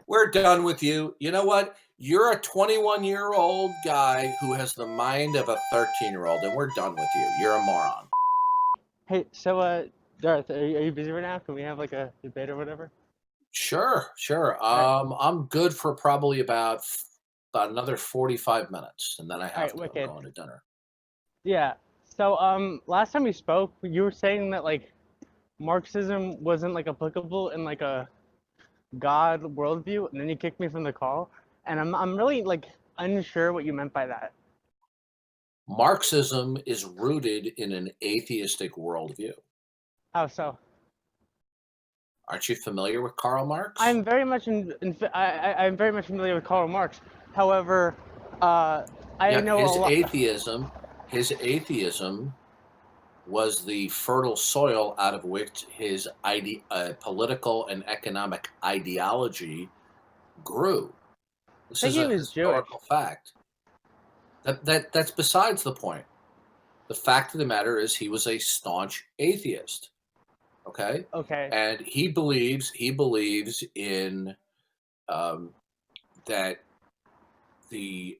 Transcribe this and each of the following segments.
We're done with you. You know what? You're a 21-year-old guy who has the mind of a 13-year-old, and we're done with you. You're a moron. Hey, so Darth, are you busy right now? Can we have like a debate or whatever? Sure, sure. All right, I'm good for probably about another 45 minutes, and then I all have right, to. I'm wicked. going to dinner. Yeah. So last time we spoke, you were saying that like Marxism wasn't like applicable in like a God worldview, and then you kicked me from the call, and I'm really like unsure what you meant by that. Marxism is rooted in an atheistic worldview. How so? Aren't you familiar with Karl Marx? I'm very much I'm very much familiar with Karl Marx. However, uh, I Yeah, know a lot. his atheism was the fertile soil out of which his political and economic ideology grew. I This think is he a was Jewish. historical fact. That's besides the point. The fact of the matter is he was a staunch atheist. Okay, Okay. and he believes in um, that the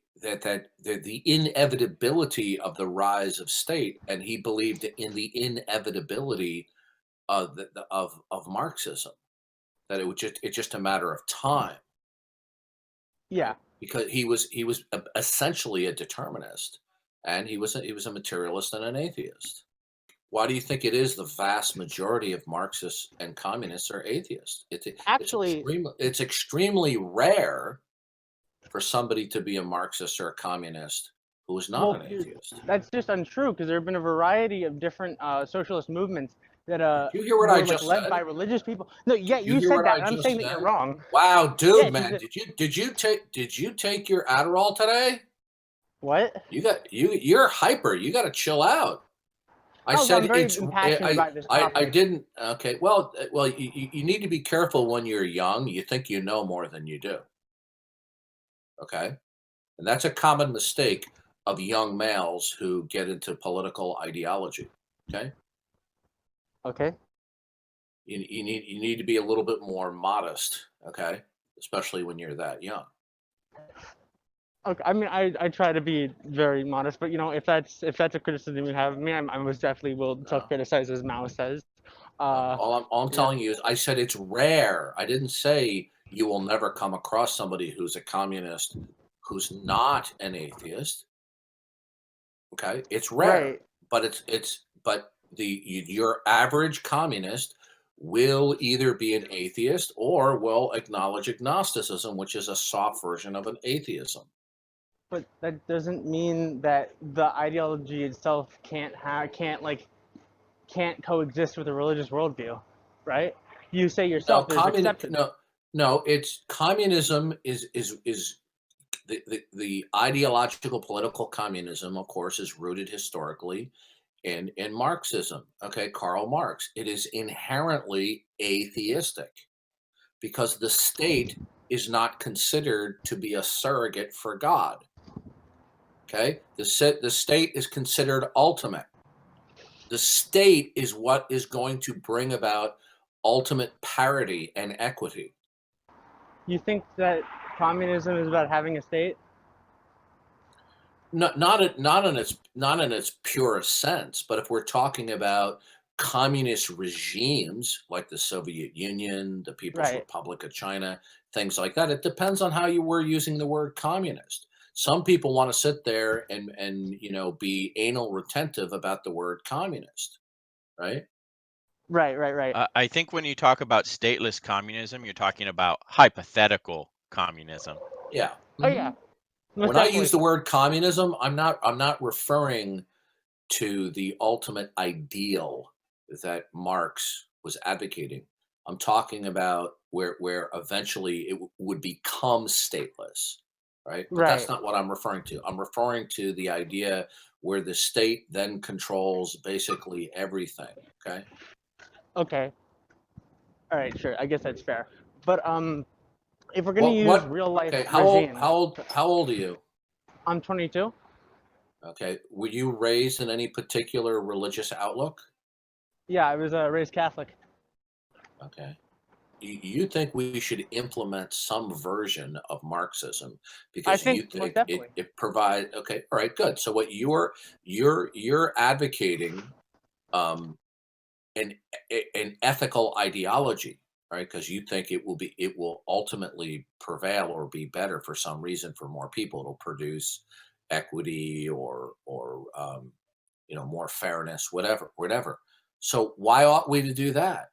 inevitability of the rise of state, and he believed in the inevitability of Marxism, that it's just a matter of time, Yeah. right? Because he was essentially a determinist, and he was a materialist and an atheist. Why do you think it is the vast majority of Marxists and communists are atheists? Actually, It's extremely rare for somebody to be a Marxist or a communist who is not well, an atheist. that's just untrue because there have been a variety of different socialist movements that Did you hear what I were like just led by said? religious people. No, yeah, Did you you hear said what that, I and I'm just saying that you're said? wrong. Wow, Yeah, dude, because man, did you take your Adderall today? what? You're hyper. You got to chill out. I No, I'm said very it's impassioned about this I topic. didn't. Okay, well, you need to be careful when you're young. You think you know more than you do. Okay, and that's a common mistake of young males who get into political ideology. Okay, Okay. you need to be a little bit more modest. Okay, especially when you're that young. Okay. I mean, I try to be very modest, but if that's a criticism you have of me, I most definitely will No, self-criticize, as Mao says. no. Uh, All I'm yeah. telling you is I said it's rare. I didn't say you will never come across somebody who's a communist who's not an atheist. Okay, it's rare, Right. but your average communist will either be an atheist or will acknowledge agnosticism, which is a soft version of an atheism. But that doesn't mean that the ideology itself can't coexist with a religious worldview, right? You say No, yourself there's acceptance. no. It's communism is the ideological political communism, of course, is rooted historically in Marxism. Okay, Karl Marx. It is inherently atheistic because the state is not considered to be a surrogate for God. Okay, the state is considered ultimate. The state is what is going to bring about ultimate parity and equity. You think that communism is about having a state? Not in its purest sense, but if we're talking about communist regimes like the Soviet Union, the People's Right. Republic of China, things like that, it depends on how you were using the word communist. Some people want to sit there and be anal retentive about the word communist, right? Right, right, right. I think when you talk about stateless communism, you're talking about hypothetical communism. Yeah. Oh yeah, most When I use definitely. the word communism, I'm not referring to the ultimate ideal that Marx was advocating. I'm talking about where eventually it would become stateless, right? But that's Right. not what I'm referring to. I'm referring to the idea where the state then controls basically everything. Okay. Okay. All right, sure. I guess that's fair. But if we're gonna What use what? real life Okay. How old? regimes, How old? How old are you? I'm 22. Okay. Were you raised in any particular religious outlook? Yeah, I was raised Catholic. Okay. you think we should implement some version of Marxism I because you think most think definitely. it provide okay, all right, good. So what you're advocating um, an an ethical ideology, right? Because you think it will ultimately prevail or be better for some reason for more people. It'll produce equity or more fairness, whatever. So why ought we to do that?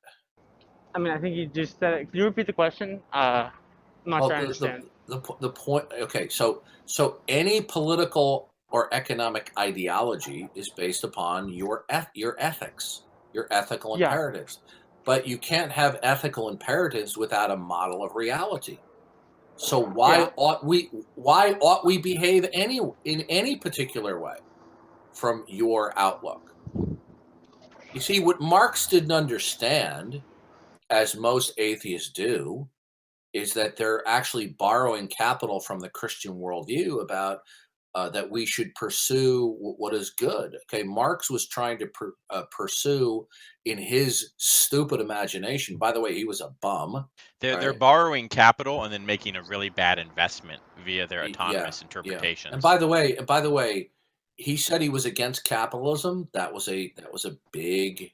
I mean, I think you just said it. Could you repeat the question? I'm not Well, sure I understand. the point. Okay, so any political or economic ideology is based upon your ethics, your ethical Yeah, imperatives. But you can't have ethical imperatives without a model of reality. So yeah. why ought we behave in any particular way from your outlook? You see, what Marx didn't understand, as most atheists do, is that they're actually borrowing capital from the Christian worldview about that we should pursue what is good. Okay, Marx was trying to pursue in his stupid imagination. By the way, he was a bum, They're right? borrowing capital and then making a really bad investment via their Yeah, autonomous yeah. interpretations. And by the way, he said he was against capitalism. That was a big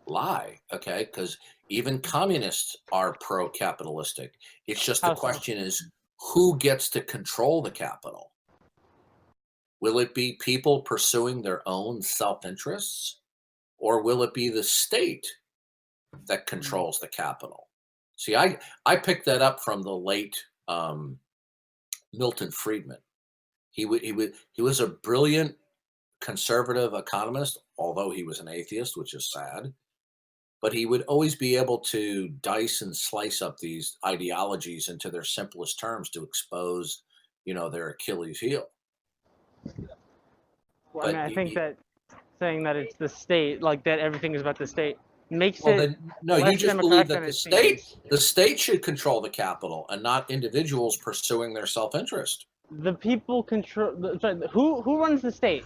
lie, okay? Because even communists are pro-capitalistic. It's just the How so? question is who gets to control the capital? Will it be people pursuing their own self-interests, or will it be the state that controls the capital? See, I picked that up from the late Milton Friedman. He was a brilliant conservative economist, although he was an atheist, which is sad. But he would always be able to dice and slice up these ideologies into their simplest terms to expose, their Achilles heel. Well, I mean, But I think that saying that it's the state, like that everything is about the state, makes well, it then no, you less just believe democratic than that it seems. the state should control the capital and not individuals pursuing their self-interest. The people control. Sorry, who runs the state?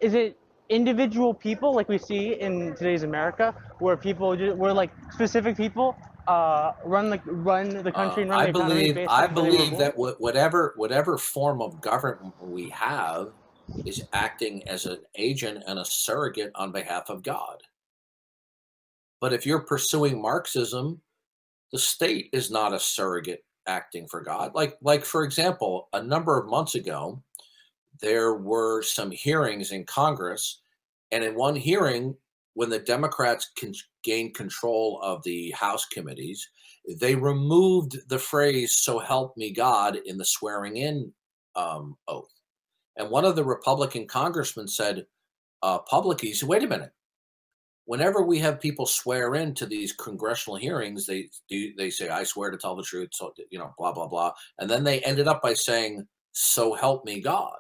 Is it individual people like we see in today's America, where where like specific people run the country and run the economy based I on where they were believe born? that whatever form of government we have is acting as an agent and a surrogate on behalf of God. But if you're pursuing Marxism, the state is not a surrogate acting for God. Like for example, a number of months ago, there were some hearings in Congress, and in one hearing, when the Democrats gained control of the House committees, they removed the phrase "So help me God" in the swearing-in oath. And one of the Republican congressmen said publicly, he said, "Wait a minute. Whenever we have people swear into these congressional hearings, they say, 'I swear to tell the truth,' so blah blah blah," and then they ended up by saying, "So help me God."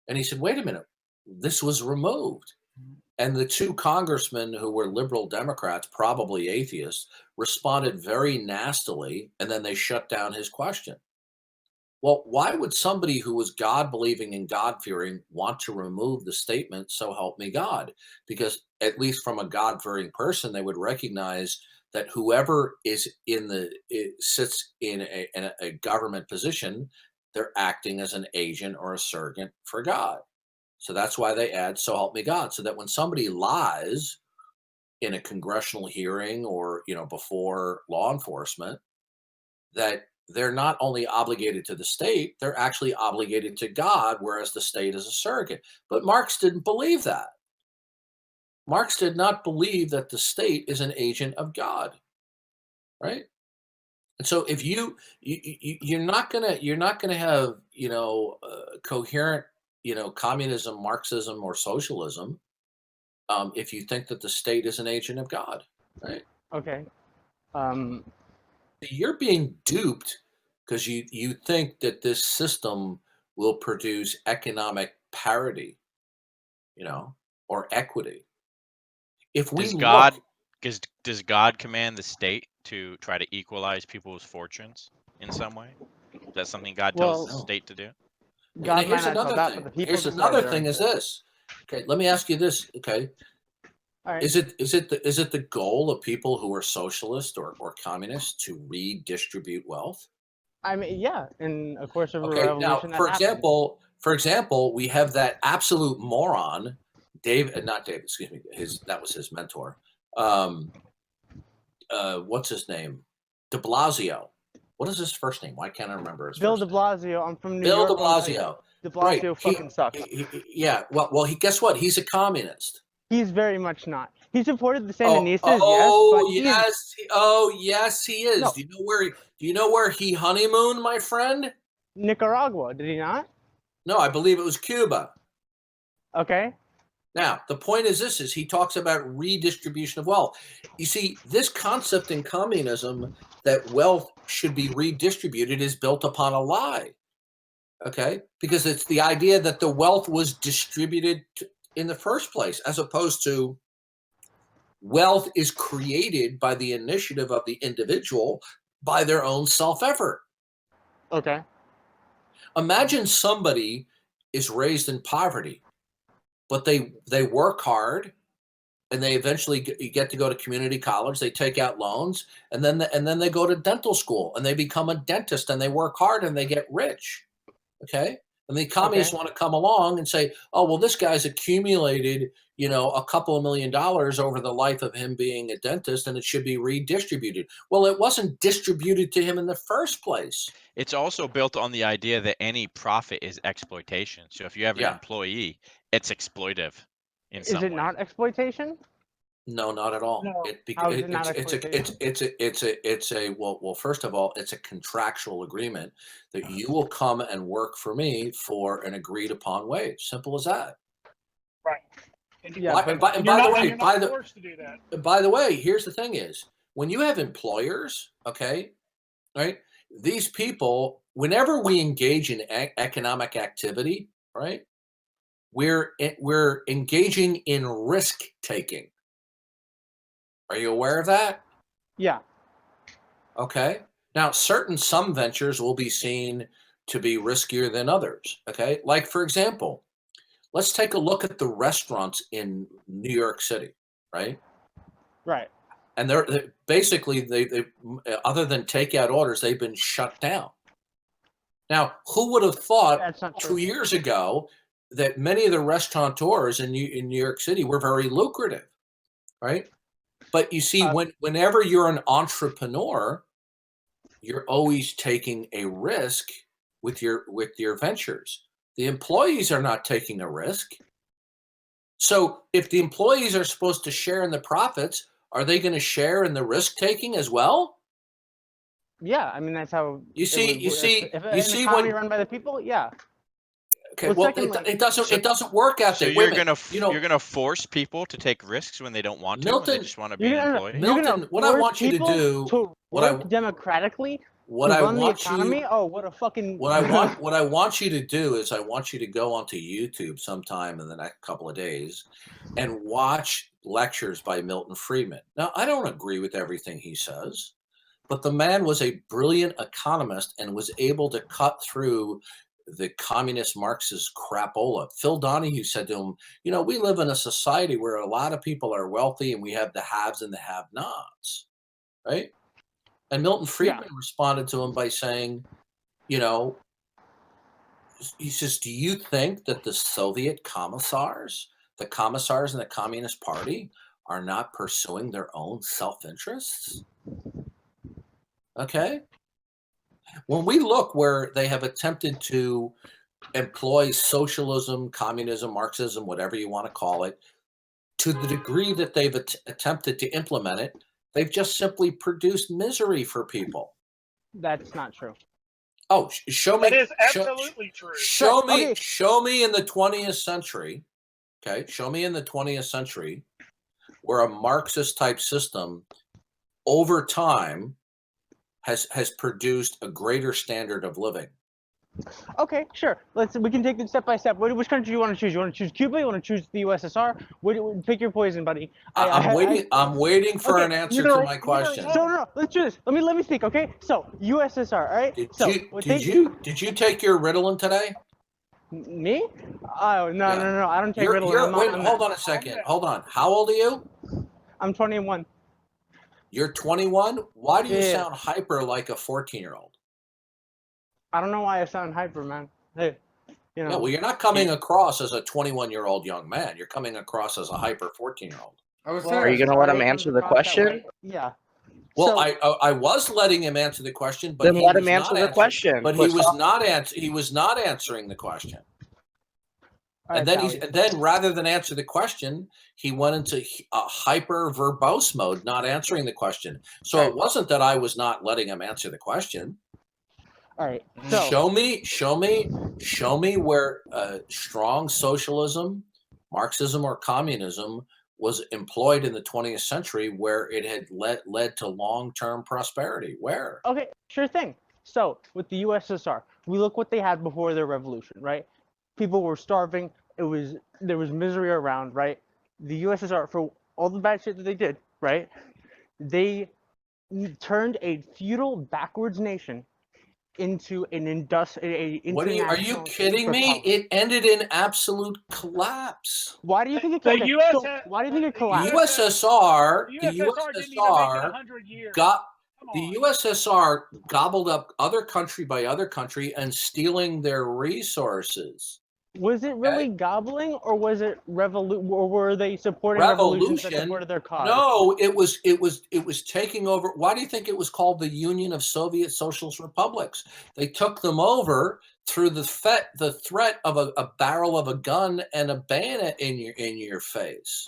And he said, "Wait a minute, this was removed." And the two congressmen who were liberal Democrats, probably atheists, responded very nastily, and then they shut down his question. Well, why would somebody who was God believing and God fearing want to remove the statement, "So help me God"? Because, at least from a God fearing person, they would recognize that whoever sits in a government position, they're acting as an agent or a surrogate for God. So that's why they add "So help me God," so that when somebody lies in a congressional hearing or before law enforcement, that they're not only obligated to the state, they're actually obligated to God, whereas the state is a surrogate. But Marx didn't believe that. Marx did not believe that the state is an agent of God, right? And so if you're not gonna have coherent communism, Marxism, or socialism if you think that the state is an agent of God, right? Okay. Um, You're being duped because you think that this system will produce economic parity, you know, or equity. If we Does God look, does God command the state to try to equalize people's fortunes in some way? Is that something God tells the well, no. state to do? And God might here's not tell another that, but thing. the people Here's decide another their own thing is shit. this. Okay, let me ask you this. Okay, All right. Is it the goal of people who are socialist or communist to redistribute wealth? I mean, yeah, in a course of a Okay, now revolution that happens. for example, we have that absolute moron, not David, excuse me, that was his mentor. Um, what's his name? De Blasio. What is his first name? Why can't I remember his Bill first de name? Blasio. I'm from New Bill York. de Blasio. De Right. Blasio fucking sucks. Yeah. Well, guess what? He's a communist. He's very much not. He supported the Oh, Sandinistas, yes, but yes. Oh, yes, he is. No. Do you know where he honeymooned, my friend? Nicaragua, did he not? No, I believe it was Cuba. Okay. Now, the point is this, is he talks about redistribution of wealth. You see, this concept in communism that wealth should be redistributed is built upon a lie. Okay? Because it's the idea that the wealth was distributed in the first place, as opposed to wealth is created by the initiative of the individual by their own self-effort. Okay. Imagine somebody is raised in poverty, but they work hard and they eventually get to go to community college. They take out loans, and then they go to dental school and they become a dentist and they work hard and they get rich. Okay. And the communists want to come along and say, oh, well, this guy's accumulated, a couple of $1 million over the life of him being a dentist, and it should be redistributed. Well, it wasn't distributed to him in the first place. It's also built on the idea that any profit is exploitation. So if you have an employee, it's exploitive in some way. Is it not exploitation? No, not at all. No. Well, first of all, it's a contractual agreement that you will come and work for me for an agreed upon wage. Simple as that. Right. Yeah. By the way, here's the thing is, when you have employers, okay, right, these people, whenever we engage in economic activity, right, we're engaging in risk taking. Are you aware of that? Yeah. Okay. Now, some ventures will be seen to be riskier than others. Okay. Like, for example, let's take a look at the restaurants in New York City, right? Right. And they're basically, they other than takeout orders, they've been shut down. Now, who would have thought 2 years ago that many of the restaurateurs in New York City were very lucrative, right? But you see, whenever you're an entrepreneur, you're always taking a risk with your ventures. The employees are not taking a risk. So if the employees are supposed to share in the profits, are they going to share in the risk taking as well? Yeah, I mean that's how you see when run by the people. Yeah. Okay, well, it doesn't work out there. So you're gonna force people to take risks when they don't want to, Milton, when they just want to be an employee. Milton, what I want you to do, democratically, what I run want the economy. You, oh, what a fucking! What I want you to do is I want you to go onto YouTube sometime in the next couple of days, and watch lectures by Milton Friedman. Now, I don't agree with everything he says, but the man was a brilliant economist and was able to cut through the communist Marxist crapola. Phil Donahue said to him, we live in a society where a lot of people are wealthy and we have the haves and the have-nots, right? And Milton Friedman responded to him by saying, he says, do you think that the Soviet commissars in the Communist Party are not pursuing their own self-interests? Okay. When we look where they have attempted to employ socialism, communism, Marxism, whatever you want to call it, to the degree that they've attempted to implement it, they've just simply produced misery for people. That's not true. Oh, show me. That is absolutely true. Show me in the 20th century. Okay, show me in the 20th century where a Marxist type system over time has produced a greater standard of living. Okay, sure. We can take it step by step. Which country do you want to choose? You want to choose Cuba? You want to choose the USSR? Pick your poison, buddy. I'm waiting for an answer to my question. No. Let's do this. Let me speak. Okay. So USSR. All right. Did you take your Ritalin today? Me? Oh no, Yeah. no, no! I don't take Ritalin. Wait, hold on a second. Hold on. How old are you? I'm 21. You're 21. Why do you Yeah. sound hyper like a 14-year-old? I don't know why I sound hyper, man. Hey, you know. Yeah, well, you're not coming across as a 21-year-old young man. You're coming across as a hyper 14-year-old. Are you gonna let him answer the question? Yeah. Well, So, I was letting him answer the question, but Then he let was him answer not the question. But he was not answering the question. all right, And then rather than answer the question, he went into a hyper verbose mode, not answering the question. So it wasn't that I was not letting him answer the question. all right. So Show me where strong socialism, Marxism, or communism was employed in the 20th century, where it had led to long-term prosperity. Where? okay, sure thing. So with the USSR, we look what they had before their revolution, right? People were starving. There was misery around, right? The USSR, for all the bad shit that they did, right? They turned a feudal, backwards nation into an Are you kidding me? It ended in absolute collapse. Why do you think it The collapsed? US Why do you think it The collapsed? USSR didn't even make it 100 years. The USSR gobbled up other country by other country and stealing their resources. Was it really gobbling, or was it or were they supporting revolutions that supported their cause? No, it was taking over. Why do you think it was called the Union of Soviet Socialist Republics? They took them over through the threat of a barrel of a gun and a bayonet in your face.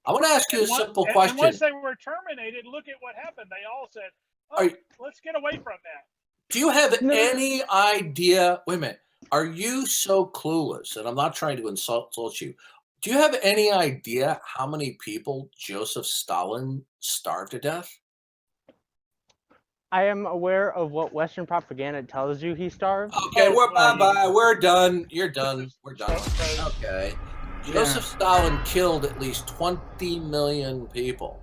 I want to ask you a simple question. And once they were terminated, look at what happened. They all said, "Oh, let's get away from that." Do you have any idea? Wait a minute. Are you so clueless? And I'm not trying to insult you. Do you have any idea how many people Joseph Stalin starved to death? I am aware of what Western propaganda tells you he starved. Okay, bye-bye. We're done. You're done. We're done. Okay. Joseph Stalin killed at least 20 million people.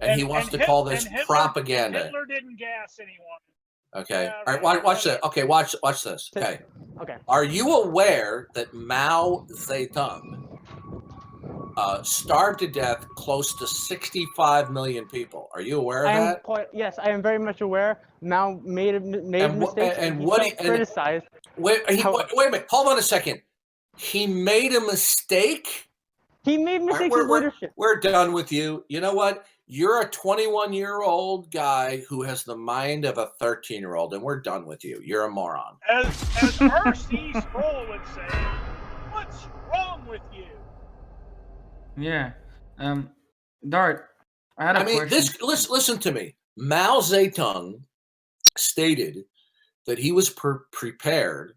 And he wants to call this propaganda. Hitler didn't gas anyone. Okay. All right. Watch this. Okay. Watch this. Okay. Okay. Are you aware that Mao Zedong starved to death close to 65 million people? Are you aware of that? Yes, I am very much aware. Mao made mistakes and criticized. Wait a minute. Hold on a second. He made a mistake? He made mistakes in leadership. We're done with you. You know what? You're a 21-year-old guy who has the mind of a 13-year-old, and we're done with you. You're a moron. As R.C. Sproul would say, what's wrong with you? Yeah. Dart, I had a question. Listen to me. Mao Zedong stated that he was prepared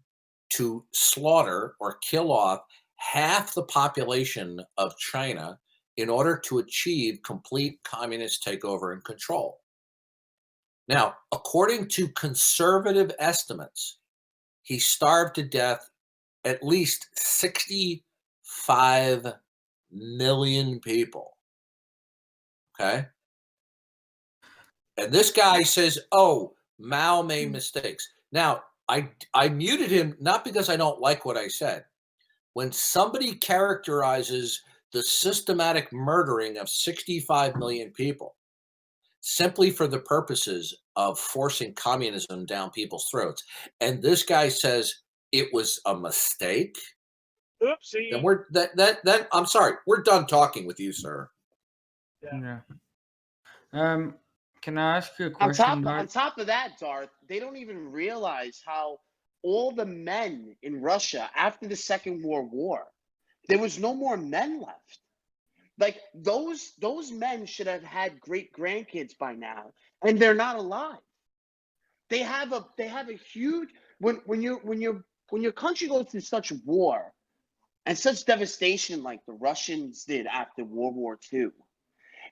to slaughter or kill off half the population of China in order to achieve complete communist takeover and control. Now, according to conservative estimates, he starved to death at least 65 million people. Okay? And this guy says, oh, Mao made mistakes. Now, I muted him not because I don't like what I said. When somebody characterizes the systematic murdering of 65 million people simply for the purposes of forcing communism down people's throats, and this guy says it was a mistake, oopsie, then I'm sorry, we're done talking with you, sir. Yeah. Can I ask you a question? On top of that, Darth, they don't even realize how all the men in Russia after the Second World War, there was no more men left. Like those men should have had great grandkids by now, and they're not alive. They have a huge when your country goes through such war and such devastation like the Russians did after World War II.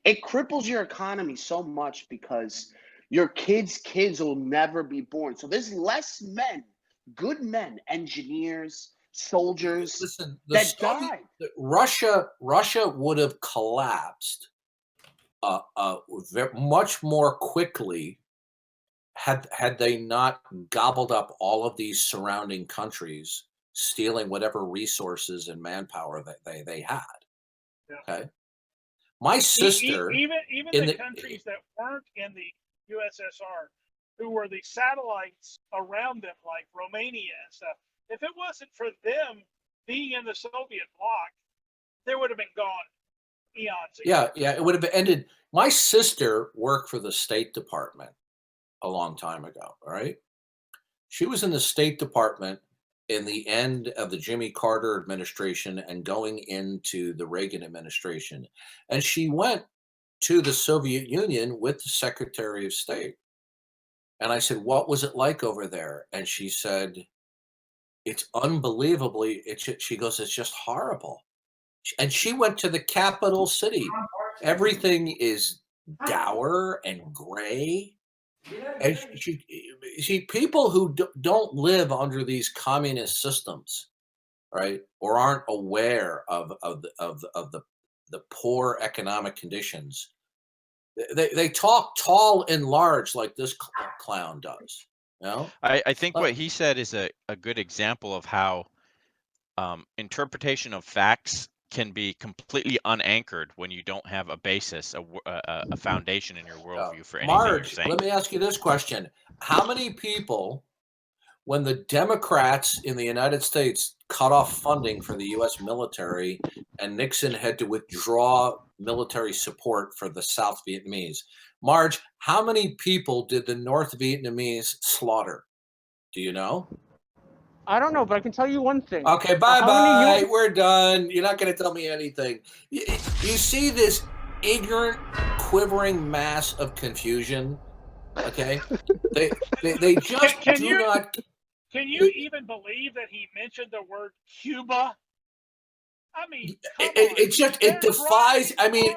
It cripples your economy so much because your kids' will never be born. So there's less men, good men, engineers, soldiers that died. Russia would have collapsed much more quickly had they not gobbled up all of these surrounding countries stealing whatever resources and manpower that they had. Yeah. Okay. My sister, even in the countries that weren't in the USSR, who were the satellites around them, like Romania and stuff, if it wasn't for them being in the Soviet bloc, they would have been gone eons ago. Yeah, it would have ended. My sister worked for the State Department a long time ago, all right? She was in the State Department in the end of the Jimmy Carter administration and going into the Reagan administration. And she went to the Soviet Union with the Secretary of State. And I said, what was it like over there? And she said, it's unbelievably, she goes, it's just horrible. And she went to the capital city. Everything is dour and gray. And she people who don't live under these communist systems, right, or aren't aware of the poor economic conditions, they talk tall and large like this clown does. You know? I think what he said is a good example of how interpretation of facts can be completely unanchored when you don't have a basis, a foundation in your worldview for anything you're Marge, saying. let me ask you this question. How many people, when the Democrats in the United States cut off funding for the U.S. military and Nixon had to withdraw military support for the South Vietnamese, Marge, how many people did the North Vietnamese slaughter? Do you know? I don't know, but I can tell you one thing. Okay, bye-bye. We're done. You're not going to tell me anything. You see this ignorant, quivering mass of confusion, okay? They just not... Can you even believe that he mentioned the word Cuba? I mean, it defies. I mean,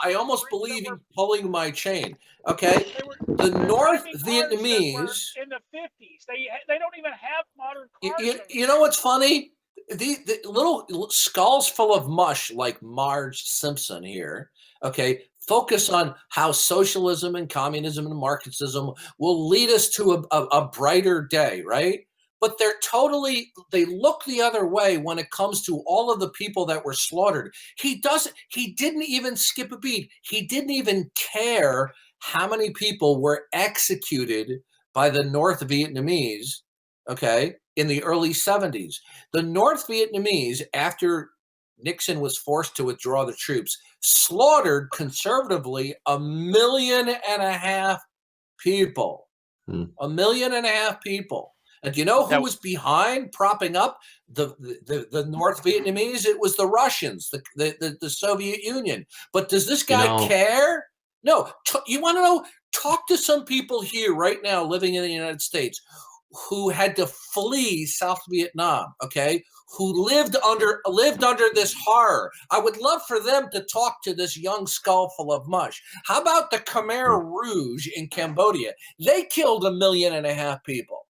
I almost believe he's pulling my chain. Okay, the North Vietnamese in the 50s. They don't even have modern cars. You know what's funny? The little skulls full of mush like Marge SIMPsun here. Okay, focus on how socialism and communism and Marxism will lead us to a brighter day, right? But they look the other way when it comes to all of the people that were slaughtered. He didn't even skip a beat. He didn't even care how many people were executed by the North Vietnamese, okay, in the early 70s. The North Vietnamese, after Nixon was forced to withdraw the troops, slaughtered conservatively 1.5 million people. 1.5 million people. And do you know who was behind propping up the North Vietnamese? It was the Russians, the Soviet Union. But does this guy care? No. You want to know? Talk to some people here right now living in the United States who had to flee South Vietnam, okay, who lived under this horror. I would love for them to talk to this young skull full of mush. How about the Khmer Rouge in Cambodia? They killed 1.5 million people.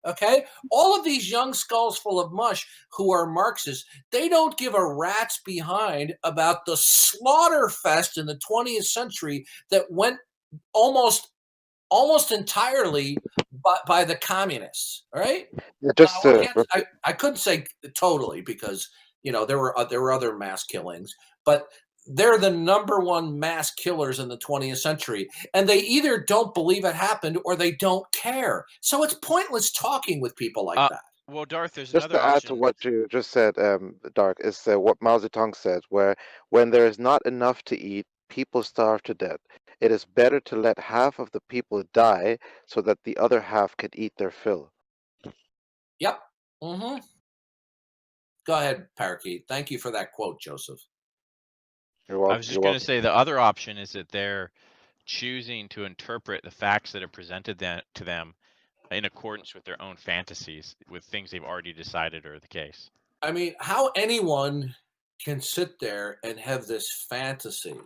Okay, all of these young skulls full of mush who are Marxists, they don't give a rat's behind about the slaughter fest in the 20th century that went almost entirely by the communists. All right. Yeah, I couldn't say totally because there were other mass killings, but they're the #1 mass killers in the 20th century, and they either don't believe it happened or they don't care. So it's pointless talking with people like that. Well, Darth, there's just another to add option. to what you just said, Dark, is what Mao Zedong said, where when there is not enough to eat, people starve to death. It is better to let half of the people die so that the other half can eat their fill. Yep. Mm-hmm. Go ahead, Parakeet. Thank you for that quote, Joseph. You're welcome. I was just going to say the other option is that they're choosing to interpret the facts that are presented to them in accordance with their own fantasies, with things they've already decided are the case. I mean, how anyone can sit there and have this fantasy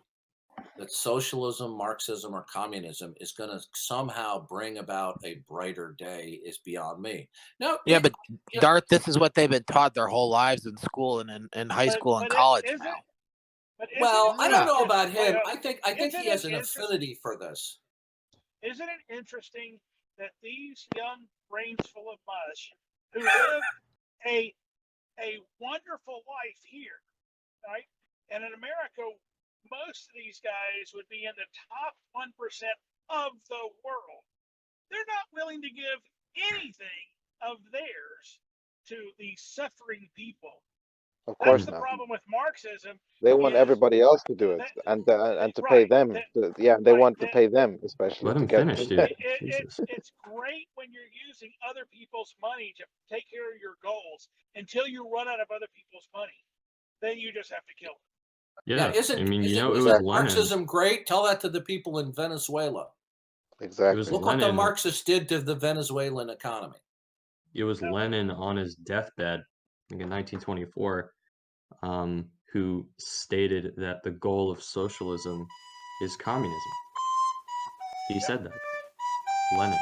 that socialism, Marxism, or communism is going to somehow bring about a brighter day is beyond me. No, yeah, but Darth, this is what they've been taught their whole lives in school and in high school and college now. Well, I don't know about him. I think he has an affinity for this. Isn't it interesting that these young brains full of mush who live a wonderful life here, right? And in America, most of these guys would be in the top 1% of the world. They're not willing to give anything of theirs to the suffering people. Of course That's the not. problem with Marxism. They want everybody else to do it, and to pay them. They want to pay them, especially. Let to him get finish, dude. It's great when you're using other people's money to take care of your goals until you run out of other people's money. Then you just have to kill them. Yeah, it was isn't Lenin. Marxism great? Tell that to the people in Venezuela. Exactly. It was Look Lenin. what the Marxists did to the Venezuelan economy. It was Lenin on his deathbed, I think in 1924, who stated that the goal of socialism is communism. He said that. Lenin.